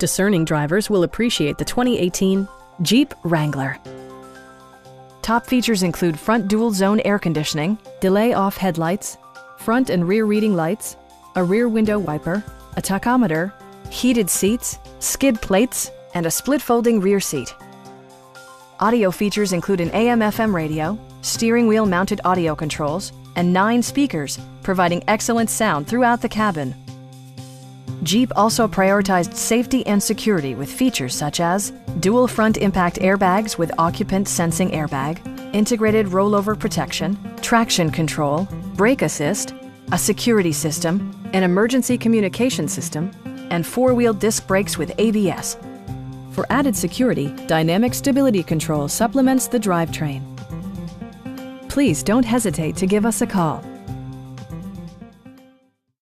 Discerning drivers will appreciate the 2018 Jeep Wrangler. Top features include front dual-zone air conditioning, delay-off headlights, front and rear reading lights, a rear window wiper, a tachometer, heated seats, skid plates, and a split-folding rear seat. Audio features include an AM/FM radio, steering wheel-mounted audio controls, and 9 speakers, providing excellent sound throughout the cabin. Jeep also prioritized safety and security with features such as dual front impact airbags with occupant sensing airbag, integrated rollover protection, traction control, brake assist, a security system, an emergency communication system, and 4-wheel disc brakes with ABS. For added security, dynamic stability control supplements the drivetrain. Please don't hesitate to give us a call.